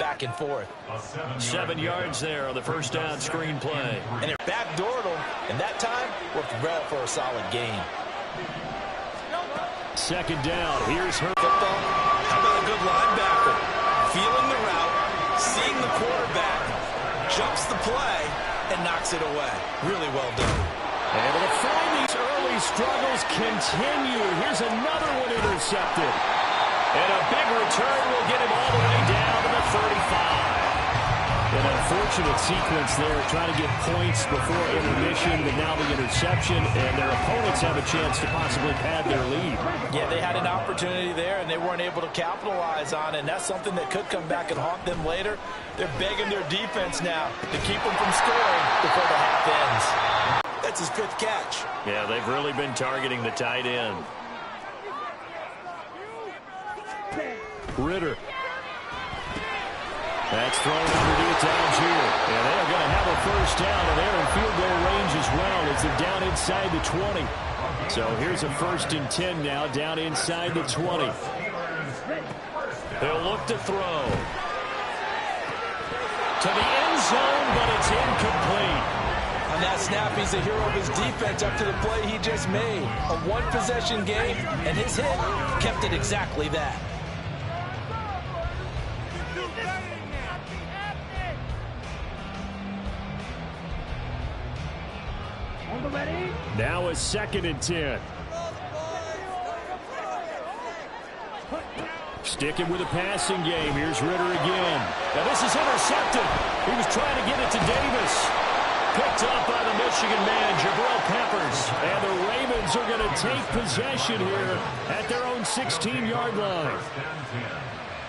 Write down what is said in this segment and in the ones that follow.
back and forth. 7 yards there on the first down screen play. And it backdoored them, and that time worked well for a solid gain. Second down. Here's her. Football. How about a good linebacker? Feeling the route, seeing the quarterback, jumps the play, and knocks it away. Really well done. Able to find these early struggles continue. Here's another one intercepted. And a big return will get him all the way down to the 35. An unfortunate sequence there, trying to get points before intermission, but now the interception, and their opponents have a chance to possibly pad their lead. Yeah, they had an opportunity there, and they weren't able to capitalize on it, and that's something that could come back and haunt them later. They're begging their defense now to keep them from scoring before the half ends. That's his 5th catch. Yeah, they've really been targeting the tight end. Ritter. That's thrown underneath to Algier. And they're going to have a first down, and they're in field goal range as well as they're down inside the 20. So here's a 1st and 10 now, down inside the 20. They'll look to throw. To the end zone, but it's incomplete. On that snap, he's the hero of his defense up to the play he just made. A one-possession game, and his hit kept it exactly that. Now a 2nd and 10. Sticking with a passing game. Here's Ritter again. Now this is intercepted. He was trying to get it to Davis. Picked up by the Michigan man, Jabril Peppers. And the Ravens are going to take possession here at their own 16-yard line.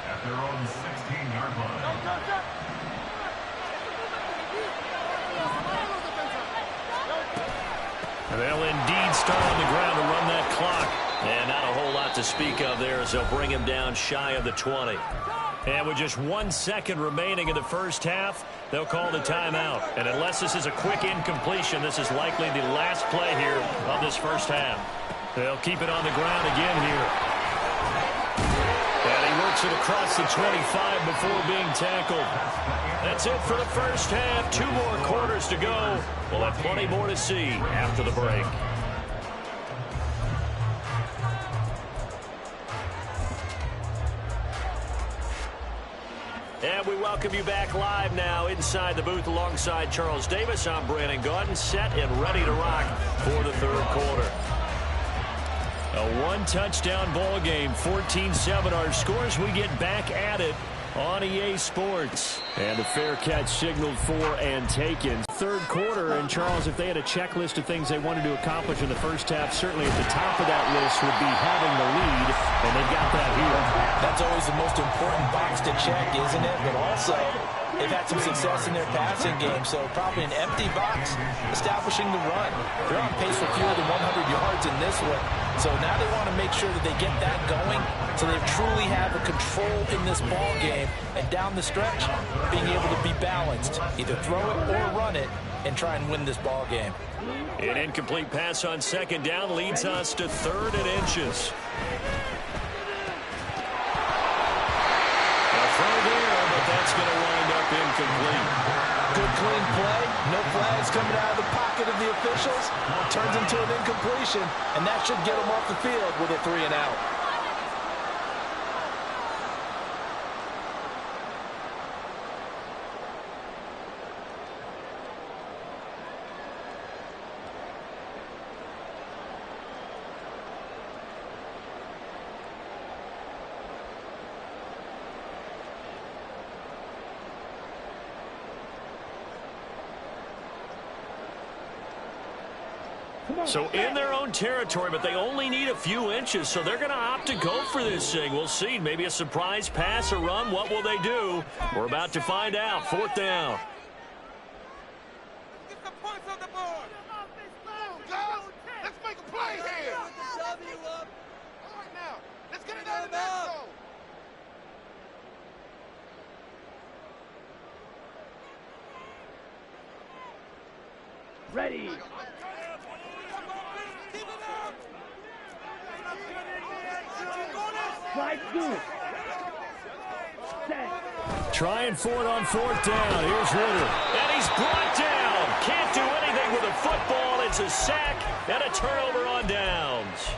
At their own 16-yard line. They'll indeed start on the ground to run that clock. And not a whole lot to speak of there as they'll bring him down shy of the 20. And with just 1 second remaining in the first half, they'll call the timeout. And unless this is a quick incompletion, this is likely the last play here of this first half. They'll keep it on the ground again here. And he works it across the 25 before being tackled. That's it for the first half. 2 more quarters to go. We'll have plenty more to see after the break. And we welcome you back live now inside the booth alongside Charles Davis. I'm Brandon Gaudin, set and ready to rock for the 3rd quarter. A 1-touchdown ball game, 14-7 our scores. We get back at it on EA Sports. And a fair catch signaled for and taken. 3rd quarter, and Charles, if they had a checklist of things they wanted to accomplish in the first half, certainly at the top of that list would be having the lead, and they've got that here. That's always the most important box to check, isn't it? But also, they've had some success in their passing game, so probably an empty box, establishing the run. They're on pace for fewer than 100 yards in this one, so now they want to make sure that they get that going so they truly have a control in this ball game, and down the stretch, being able to be balanced, either throw it or run it, and try and win this ball game. An incomplete pass on 2nd down leads us to 3rd and inches. A throw there, but that's going to wind up incomplete. Good clean play, no flags coming out of the pocket of the officials. Turns into an incompletion, and that should get them off the field with a 3 and out. So in their own territory, but they only need a few inches, so they're going to opt to go for this thing. We'll see. Maybe a surprise pass or run. What will they do? We're about to find out. 4th down. Get some points on the board. Guys, let's make a play here. All right, now, let's get it out of that zone. Ready. Strike 2. Set. trying for it on 4th down. Here's Ritter. And he's brought down. Can't do anything with a football. It's a sack and a turnover on downs.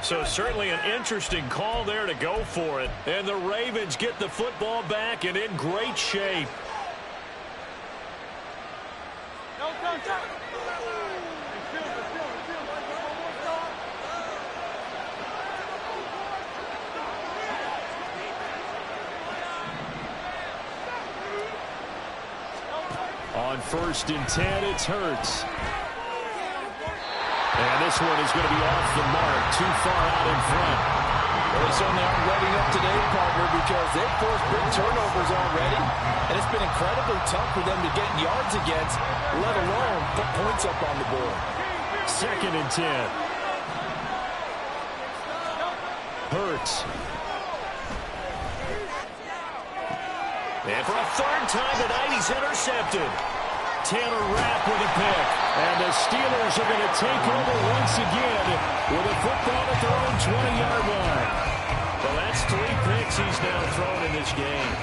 So certainly an interesting call there to go for it. And the Ravens get the football back and in great shape. On 1st and 10, it's Hurts. And this one is going to be off the mark, too far out in front. Well, they certainly aren't letting up today, partner, because they've forced big turnovers already, and it's been incredibly tough for them to get yards against, let alone put points up on the board. 2nd and 10. Hurts. And for a 3rd time tonight, he's intercepted. Taylor Rapp with a pick. And the Steelers are going to take over once again with a football at their own 20-yard line. Well, that's 3 picks he's now thrown in this game.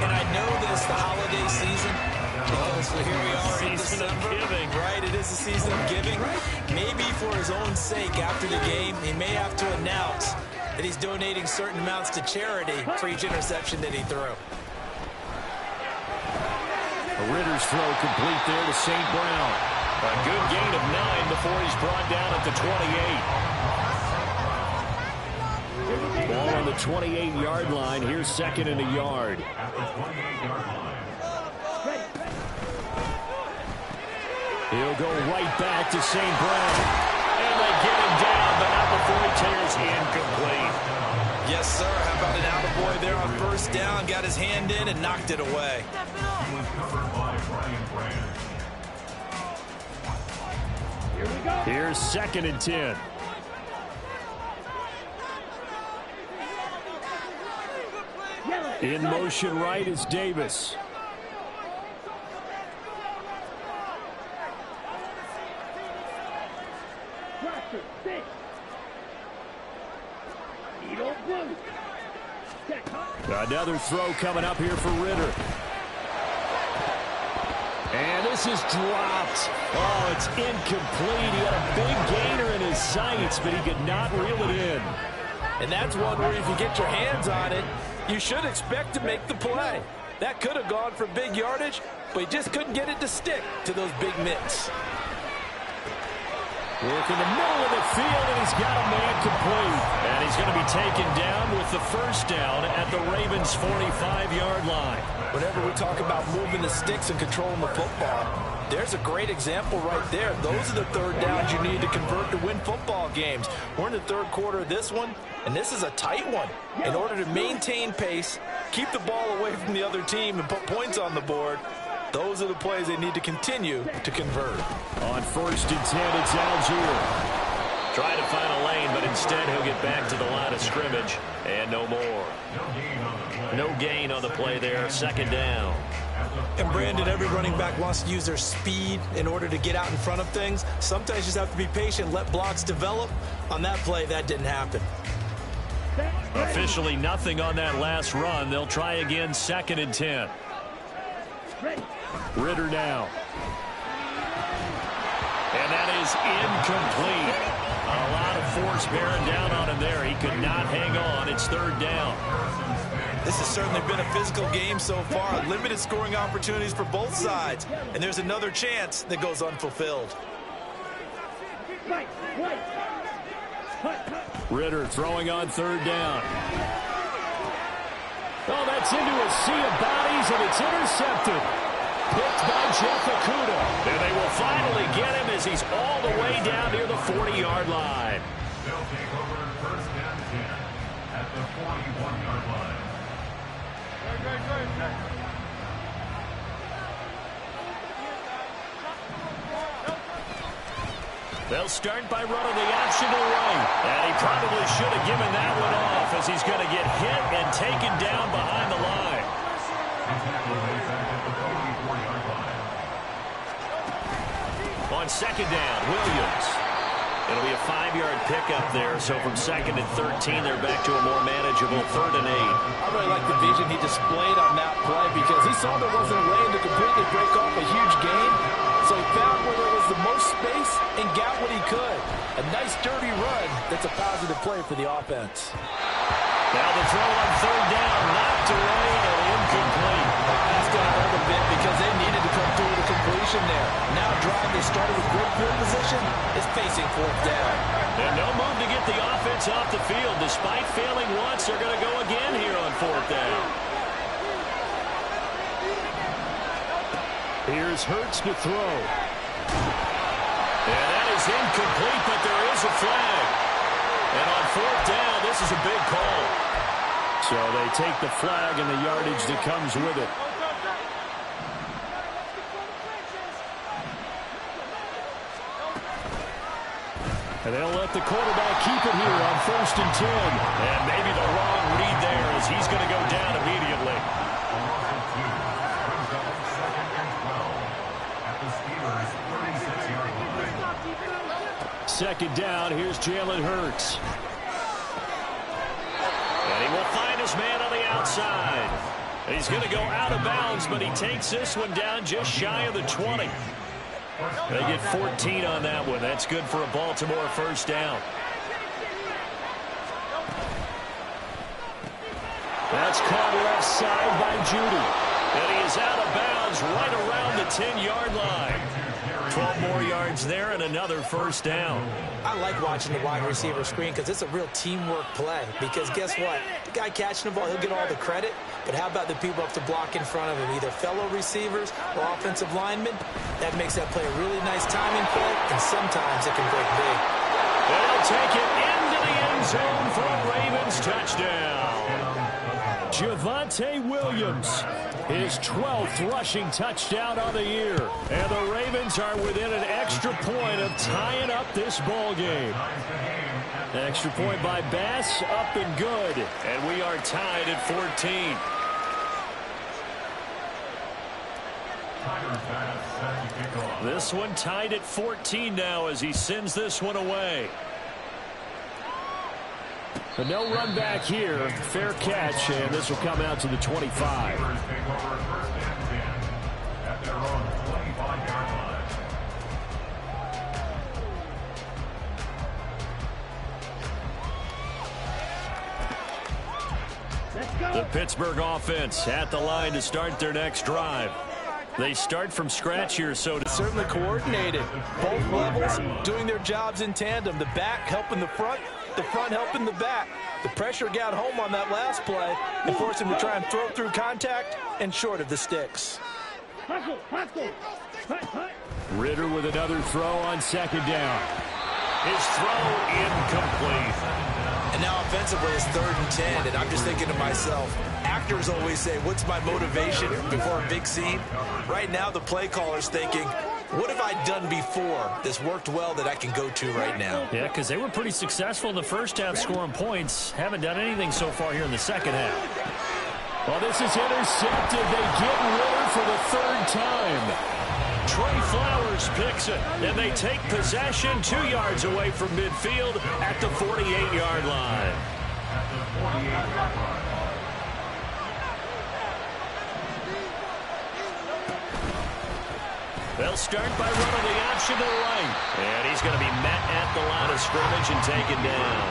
And I know this the holiday season because here we are in Season of December. giving. Right, it is a season of giving. Maybe for his own sake after the game, he may have to announce that he's donating certain amounts to charity for each interception that he threw. Ritter's throw complete there to St. Brown. A good gain of 9 before he's brought down at the 28. Ball on the 28-yard line. Here's 2nd and a yard. At the 28-yard line. He'll go right back to St. Brown. And they get him down, but not before he tears incomplete. Yes, sir. How about an attaboy there on 1st down? Got his hand in and knocked it away. He was covered by Brian Branch. Here's 2nd and 10. In motion right is Davis. Another throw coming up here for Ritter. And this is dropped. Oh, it's incomplete. He had a big gainer in his sights, but he could not reel it in. And that's one where if you get your hands on it, you should expect to make the play. That could have gone for big yardage, but he just couldn't get it to stick to those big mitts. Work in the middle of the field, and he's got a man complete. And he's going to be taken down with the 1st down at the Ravens' 45-yard line. Whenever we talk about moving the sticks and controlling the football, there's a great example right there. Those are the 3rd downs you need to convert to win football games. We're in the 3rd quarter of this one, and this is a tight one. In order to maintain pace, keep the ball away from the other team, and put points on the board, those are the plays they need to continue to convert. On 1st and 10, it's Algier. Trying to find a lane, but instead he'll get back to the line of scrimmage. And no more. No gain on the play there. 2nd down. And Brandon, every running back wants to use their speed in order to get out in front of things. Sometimes you just have to be patient, let blocks develop. On that play, that didn't happen. Officially nothing on that last run. They'll try again, 2nd and 10. Ritter now. And that is incomplete. A lot of force bearing down on him there. He could not hang on. It's 3rd down. This has certainly been a physical game so far. Limited scoring opportunities for both sides. And there's another chance that goes unfulfilled. Ritter throwing on 3rd down. Oh, that's into a sea of bodies, and it's intercepted. Picked by Jeff Okudah. And they will finally get him as he's all the way down near the 40-yard line. They'll take over 1st and 10 at the 41-yard line. They'll start by running the option to right. And he probably should have given that one off as he's going to get hit and taken down behind the line. On 2nd down, Williams. It'll be a 5-yard pickup there. So from 2nd and 13, they're back to a more manageable 3rd and 8. I really like the vision he displayed on that play because he saw there wasn't a lane to completely break off a huge gain. So he found where there was the most space and got what he could. A nice, dirty run that's a positive play for the offense. Now the throw on 3rd down, knocked away and incomplete. That's going to hurt a bit because they needed to come through with a completion there. Now a drive they started with great field position is facing 4th down. And no move to get the offense off the field. Despite failing once, they're going to go again here on 4th down. Here's Hurts to throw. And that is incomplete, but there is a flag. And on 4th down, this is a big call. So they take the flag and the yardage that comes with it. And they'll let the quarterback keep it here on 1st and 10. And maybe the wrong read there as he's going to go down immediately. Second down, here's Jalen Hurts. And he will find his man on the outside. He's going to go out of bounds, but he takes this one down just shy of the 20. They get 14 on that one. That's good for a Baltimore 1st down. That's caught left side by Judy. And he is out of bounds right around the 10-yard line. 12 more yards there and another 1st down. I like watching the wide receiver screen because it's a real teamwork play. Because guess what? The guy catching the ball, he'll get all the credit. But how about the people up to block in front of him, either fellow receivers or offensive linemen? That makes that play a really nice timing play, and sometimes it can break big. They'll take it into the end zone for a Ravens touchdown. Javonte Williams, his 12th rushing touchdown on the year. And the Ravens are within an extra point of tying up this ball game. Extra point by Bass, up and good. And we are tied at 14. This one tied at 14 now as he sends this one away. But no run back here. Fair catch, and this will come out to the 25. The Pittsburgh offense at the line to start their next drive. They start from scratch here, so certainly coordinated. Both levels doing their jobs in tandem. The back helping the front helping the back. The pressure got home on that last play and forced him to try and throw through contact and short of the sticks. Ritter with another throw on 2nd down. His throw incomplete. And now offensively it's 3rd and 10, and I'm just thinking to myself, actors always say, what's my motivation before a big scene? Right now the play caller's thinking, what have I done before that's worked well that I can go to right now? Yeah, because they were pretty successful in the first half scoring points. Haven't done anything so far here in the second half. Well, this is intercepted. They get Ritter for the 3rd time. Trey Flowers picks it, and they take possession 2 yards away from midfield at the 48-yard line. They'll start by running the option to the right. And he's going to be met at the line of scrimmage and taken down.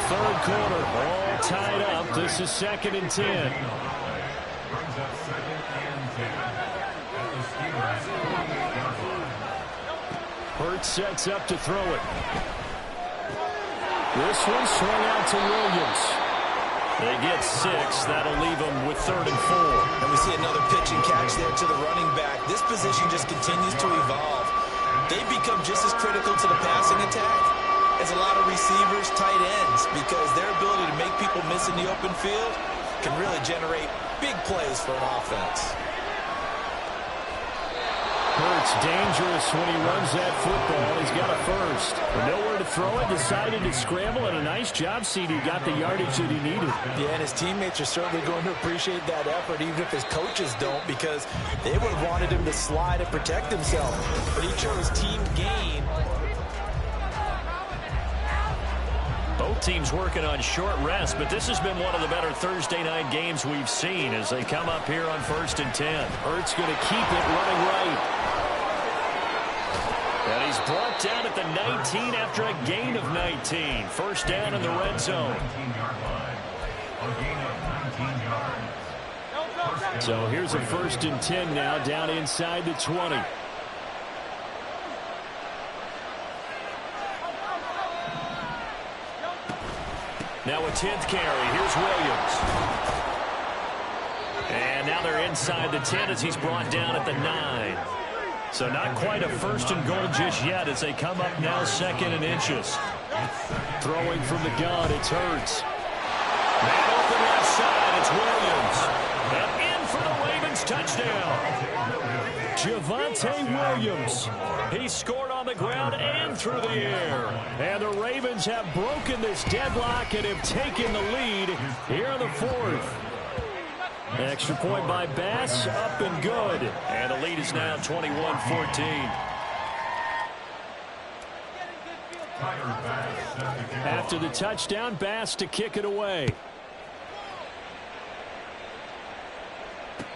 3rd quarter, all tied up. This is 2nd and 10. Hurts sets up to throw it. This one swung out to Williams. They get 6. That'll leave them with 3rd and 4. And we see another pitch and catch there to the running back. This position just continues to evolve. They become just as critical to the passing attack as a lot of receivers, tight ends, because their ability to make people miss in the open field can really generate big plays for an offense. Hurts dangerous when he runs that football. He's got a first. But nowhere to throw it, decided to scramble, and a nice job, CD. Got the yardage that he needed. Yeah, and his teammates are certainly going to appreciate that effort, even if his coaches don't, because they would have wanted him to slide and protect himself. But he chose team gain Both teams working on short rest, but this has been one of the better Thursday night games we've seen as they come up here on 1st and 10. Hurts going to keep it running right. And he's brought down at the 19 after a gain of 19. First down in the red zone. 19-yard line. A gain of 19 yards. So here's a 1st and 10 now down inside the 20. Now a 10th carry. Here's Williams. And now they're inside the 10 as he's brought down at the 9. So not quite a 1st and goal just yet as they come up now 2nd and inches. Throwing from the gun, it's Hurts. Man open left side, it's Williams. And in for the Ravens touchdown. Javonte Williams. He scored on the ground and through the air. And the Ravens have broken this deadlock and have taken the lead here in the 4th. Extra point by Bass, up and good. And the lead is now 21-14. After the touchdown, Bass to kick it away.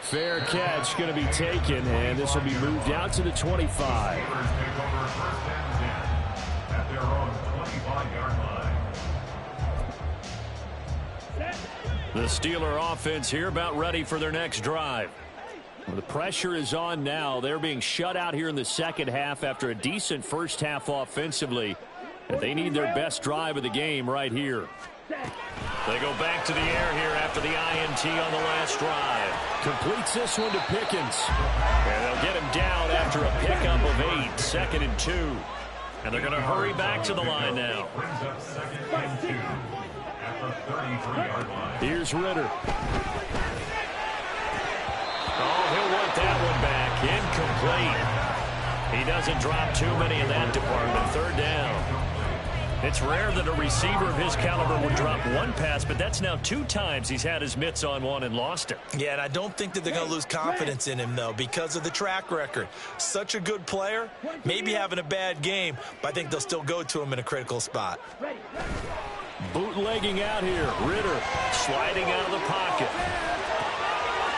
Fair catch going to be taken, and this will be moved out to the 25. At their own 25-yard line. The Steeler offense here about ready for their next drive. Well, the pressure is on now. They're being shut out here in the second half after a decent first half offensively. And they need their best drive of the game right here. They go back to the air here after the INT on the last drive. Completes this one to Pickens. And they'll get him down after a pickup of 8, 2nd and 2. And they're going to hurry back to the line now. Brings up 2nd and 2 at the 33-yard line. Here's Ritter. Oh, he'll want that one back. Incomplete. He doesn't drop too many in that department. 3rd down. It's rare that a receiver of his caliber would drop one pass, but that's now 2 times he's had his mitts on one and lost it. Yeah, and I don't think that they're going to lose confidence in him, though, because of the track record. Such a good player, maybe having a bad game, but I think they'll still go to him in a critical spot. Bootlegging out here. Ritter Sliding out of the pocket.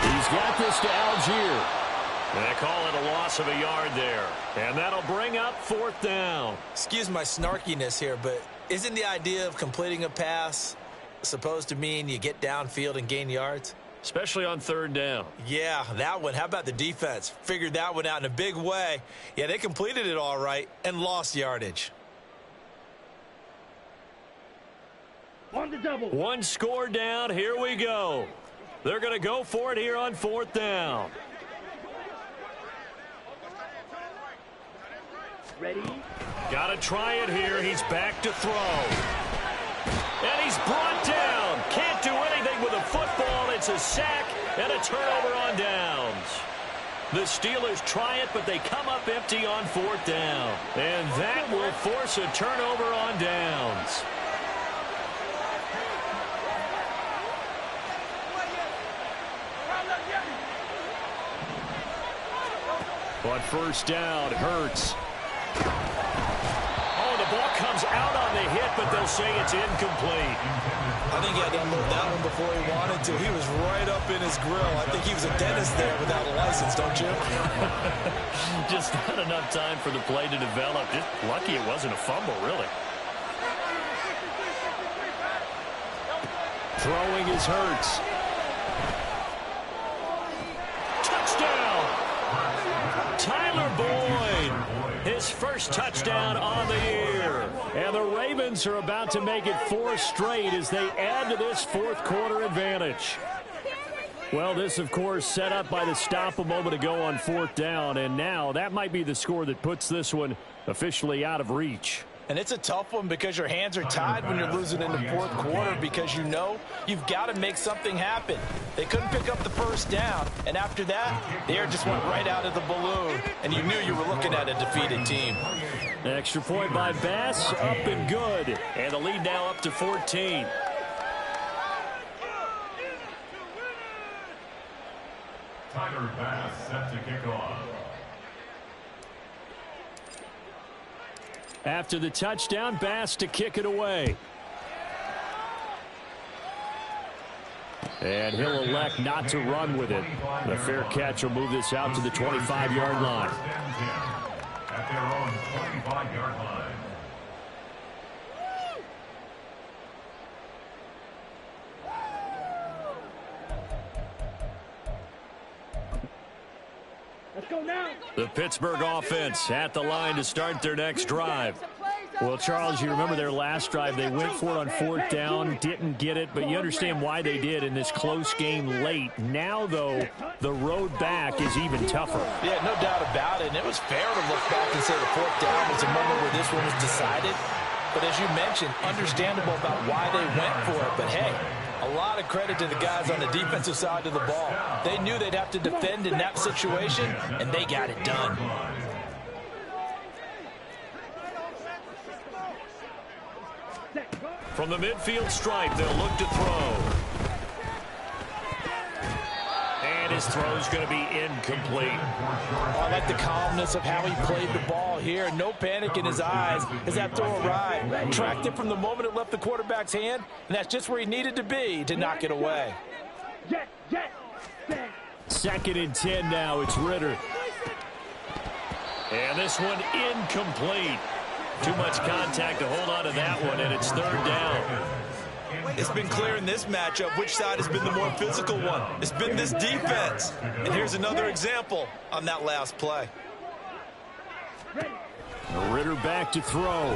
He's got this to Algier. They call it a loss of a yard there. And that'll bring up 4th down. Excuse my snarkiness here, but isn't the idea of completing a pass supposed to mean you get downfield and gain yards? Especially on 3rd down. Yeah, that one. How about the defense? Figured that one out in a big way. Yeah, they completed it all right and lost yardage. On the double. 1 score down. Here we go. They're going to go for it here on 4th down. Ready? Got to try it here. He's back to throw. And he's brought down. Can't do anything with a football. It's a sack and a turnover on downs. The Steelers try it, but they come up empty on 4th down. And that will force a turnover on downs. On 1st down, Hurts. Oh, the ball comes out on the hit, but they'll say it's incomplete. I think he had to unload that one before he wanted to. He was right up in his grill. I think he was a dentist there without a license, don't you? Just not enough time for the play to develop. Just lucky it wasn't a fumble, really. Throwing is Hurts. Touchdown! Tyler Boyd, his first touchdown on the year. And the Ravens are about to make it 4 straight as they add to this 4th quarter advantage. Well, this, of course, set up by the stop a moment ago on 4th down, and now that might be the score that puts this one officially out of reach. And it's a tough one because your hands are tied when you're losing in the 4th quarter because you know you've got to make something happen. They couldn't pick up the 1st down, and after that, the air just went right out of the balloon, and you knew you were looking at a defeated team. Extra point by Bass, up and good. And the lead now up to 14. Tyler Bass set to kick off. After the touchdown, Bass to kick it away. And he'll elect not to run with it. The fair catch will move this out to the 25-yard line. At their own 25-yard line. Let's go now. The Pittsburgh offense at the line to start their next drive. Well, Charles, you remember their last drive. They went for it on fourth down, didn't get it, but you understand why they did in this close game late. Now, though, the road back is even tougher. Yeah, no doubt about it. And it was fair to look back and say the fourth down was a moment where this one was decided. But as you mentioned, understandable about why they went for it. But, hey, a lot of credit to the guys on the defensive side of the ball. They knew they'd have to defend in that situation, and they got it done. From the midfield stripe, they'll look to throw. And his throw's going to be incomplete. Oh, I like the calmness of how he played the ball here. No panic in his eyes as that throw arrived. Tracked it from the moment it left the quarterback's hand, and that's just where he needed to be to knock it away. Second and 10 now. It's Ritter. And this one incomplete. Too much contact to hold on to that one, and it's third down. It's been clear in this matchup which side has been the more physical one. It's been this defense. And here's another example on that last play. Ritter back to throw.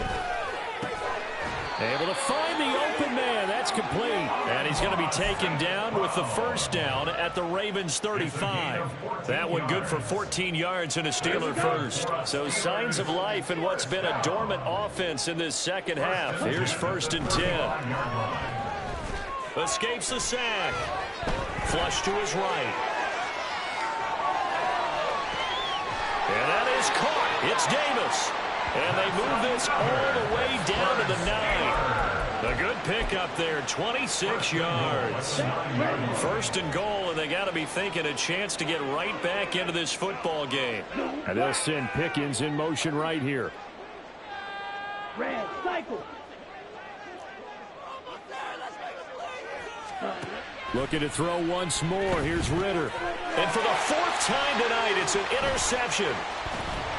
Able to find the open man. That's complete. And he's going to be taken down with the first down at the Ravens 35. That one good for 14 yards and a Steeler first. So signs of life in what's been a dormant offense in this second half. Here's first and 10. Escapes the sack. Flush to his right. And that is caught. It's Davis. And they move this all the way down to the 9. A good pickup there, 26 yards. First and goal, and they got to be thinking a chance to get right back into this football game. And they'll send Pickens in motion right here. Red cycle. Looking to throw once more. Here's Ritter. And for the fourth time tonight, it's an interception.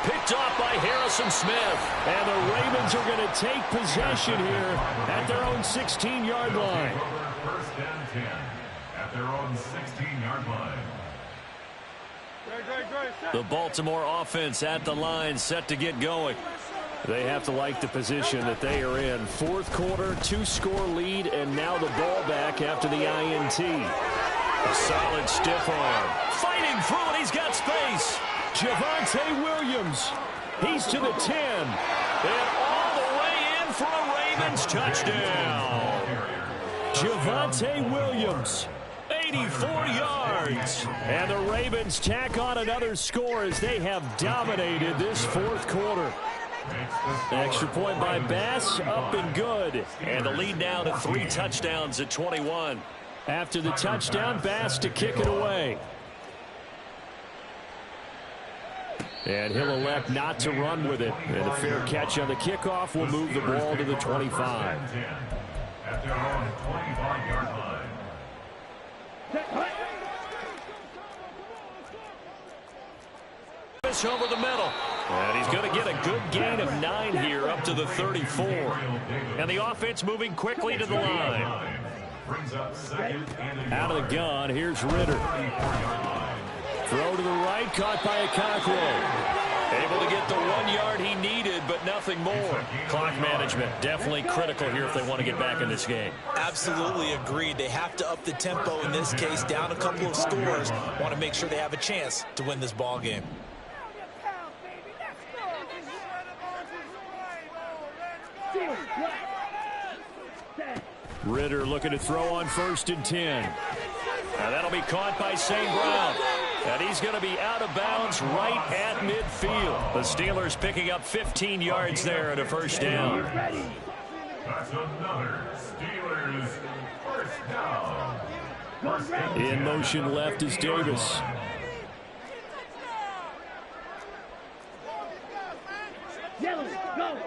Picked off by Harrison Smith. And the Ravens are going to take possession here at their own 16-yard line. First and 10 at their own 16-yard line. The Baltimore offense at the line, set to get going. They have to like the position that they are in. Fourth quarter, 2-score lead, and now the ball back after the INT. A solid stiff arm. Fighting through it, he's got space. Javonte Williams. He's to the 10. And all the way in for a Ravens touchdown. Javonte Williams. 84 yards. And the Ravens tack on another score as they have dominated this fourth quarter. Extra point by Bass, up and good. And the lead now to 3 touchdowns at 21. After the touchdown, Bass to kick it away. And he'll elect not to run with it. And a fair catch on the kickoff will move the ball to the 25. At their own 25-yard line. Over the middle. And he's going to get a good gain of 9 here up to the 34. And the offense moving quickly to the line. Out of the gun, here's Ritter. Throw to the right, caught by Okonkwo. Able to get the 1 yard he needed, but nothing more. Clock management definitely critical here if they want to get back in this game. Absolutely agreed. They have to up the tempo in this case, down a couple of scores. Want to make sure they have a chance to win this ball game. Ritter looking to throw on first and 10. Now that'll be caught by St. Brown. And he's going to be out of bounds right at midfield. The Steelers picking up 15 yards there at a first down. That's another Steelers first down. In motion left is Davis. Yellow, go.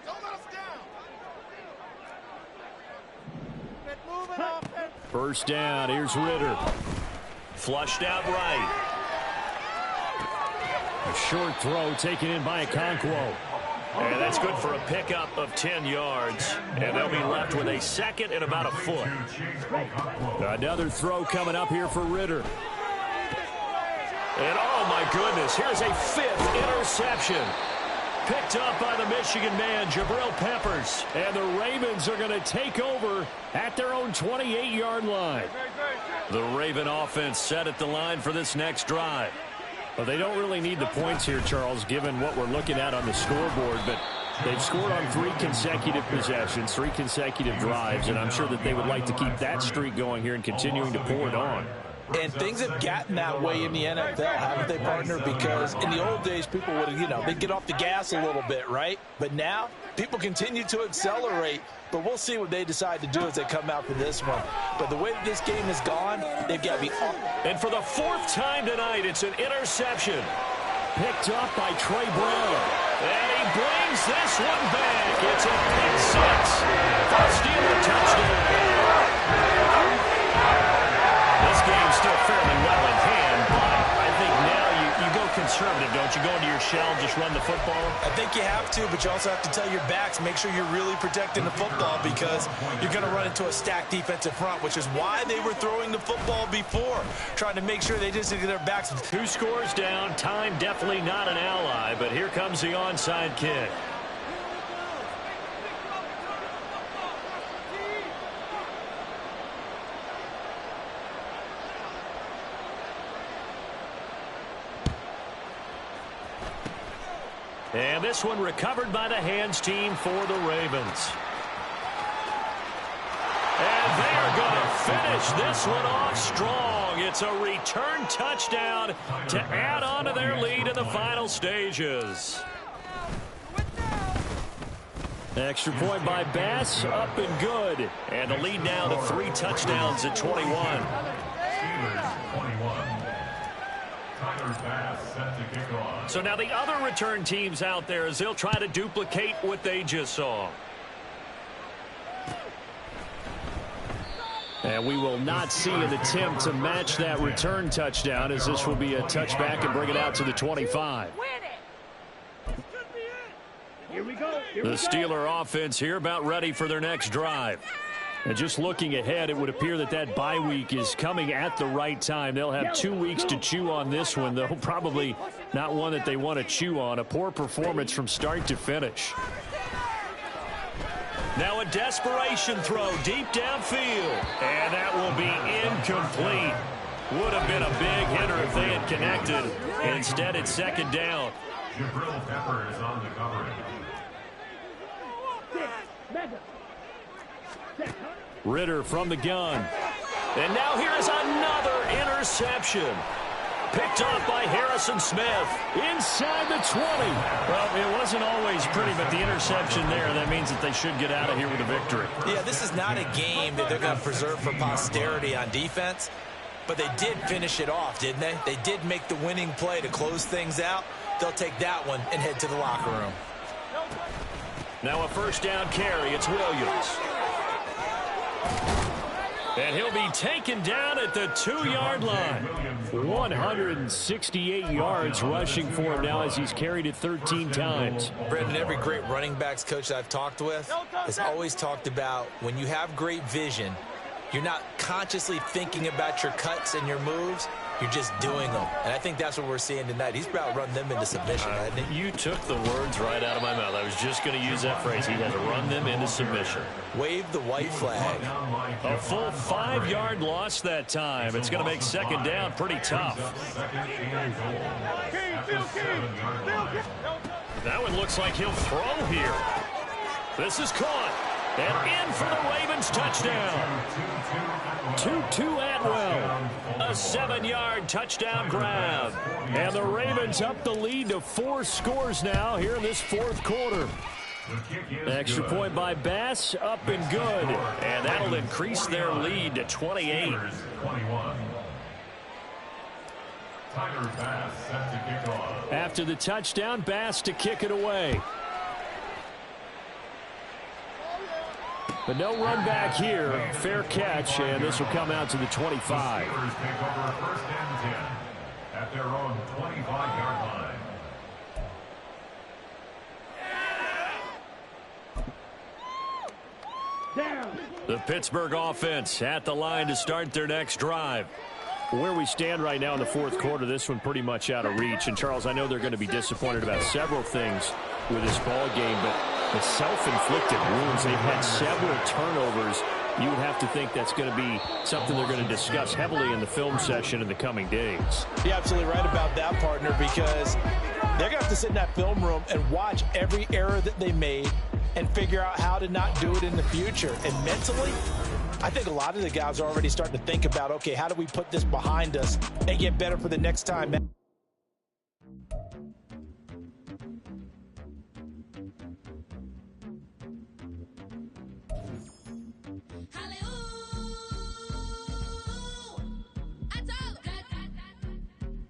Don't let us down. Get moving, First down, here's Ritter. Flushed out right. A short throw taken in by Okonkwo. And that's good for a pickup of 10 yards. And they'll be left with a second and about a foot. Another throw coming up here for Ritter. And oh my goodness, here's a 5th interception. Picked up by the Michigan man, Jabril Peppers. And the Ravens are going to take over at their own 28-yard line. The Raven offense set at the line for this next drive. Well, they don't really need the points here, Charles, given what we're looking at on the scoreboard. But they've scored on 3 consecutive possessions, 3 consecutive drives. And I'm sure that they would like to keep that streak going here and continuing to pour it on. And things have gotten that way in the NFL, haven't they, partner? Because in the old days, people would, they'd get off the gas a little bit, right? But now, people continue to accelerate. But we'll see what they decide to do as they come out for this one. But the way that this game has gone, they've got to be off. And for the 4th time tonight, it's an interception. Picked up by Trey Brown. And he brings this one back. It's a pick 6. For a Steeler touchdown. This game's still fairly well in hand, but I think now you go conservative, don't you? Go into your shell and just run the football? I think you have to, but you also have to tell your backs, make sure you're really protecting the football because you're going to run into a stacked defensive front, which is why they were throwing the football before, trying to make sure they just get their backs. 2 scores down. Time definitely not an ally, but here comes the onside kick. And this one recovered by the hands team for the Ravens. And they are going to finish this one off strong. It's a return touchdown to add on to their lead in the final stages. Extra point by Bass, up and good. And the lead now to 3 touchdowns at 21. Steelers 21. Tyler Bass set to kick off. So now the other return teams out there as they'll try to duplicate what they just saw. And we will not see an attempt to match that return touchdown as this will be a touchback and bring it out to the 25. Here we go. The Steeler offense here about ready for their next drive. And just looking ahead, it would appear that that bye week is coming at the right time. They'll have 2 weeks to chew on this one, though probably not one that they want to chew on. A poor performance from start to finish. Now a desperation throw deep downfield. And that will be incomplete. Would have been a big hitter if they had connected. Instead, it's second down. Jabril Peppers on the coverage. Ritter from the gun. And now here is another interception. Picked off by Harrison Smith. Inside the 20. Well, it wasn't always pretty, but the interception there, that means that they should get out of here with a victory. Yeah, this is not a game that they're going to preserve for posterity on defense, but they did finish it off, didn't they? They did make the winning play to close things out. They'll take that one and head to the locker room. Now a first down carry. It's Williams. And he'll be taken down at the 2-yard line. 168 yards rushing for him now as he's carried it 13 times. Brendan, every great running backs coach that I've talked with has always talked about when you have great vision, you're not consciously thinking about your cuts and your moves. You're just doing them. And I think that's what we're seeing tonight. He's about to run them into submission, hasn't he? You took the words right out of my mouth. I was just going to use that phrase. He has to run them into submission. Wave the white flag. A full 5-yard loss that time. It's going to make second down pretty tough. That one looks like he'll throw here. This is caught. And in for the Ravens touchdown. Tutu Atwell. A 7-yard touchdown grab. And the Ravens up the lead to 4 scores now here in this 4th quarter. Extra point by Bass, up and good. And that'll increase their lead to 28. After the touchdown, Bass to kick it away. But no run back here. Fair catch, and this will come out to the 25. Steelers take over 1st and 10 at their own 25-yard line. Down. The Pittsburgh offense at the line to start their next drive. Where we stand right now in the fourth quarter, this one pretty much out of reach. And, Charles, I know they're going to be disappointed about several things with this ball game, but the self-inflicted wounds, they've had several turnovers. You would have to think that's going to be something they're going to discuss heavily in the film session in the coming days. You're absolutely right about that, partner, because they're going to have to sit in that film room and watch every error that they made and figure out how to not do it in the future. And mentally, I think a lot of the guys are already starting to think about, okay, how do we put this behind us and get better for the next time?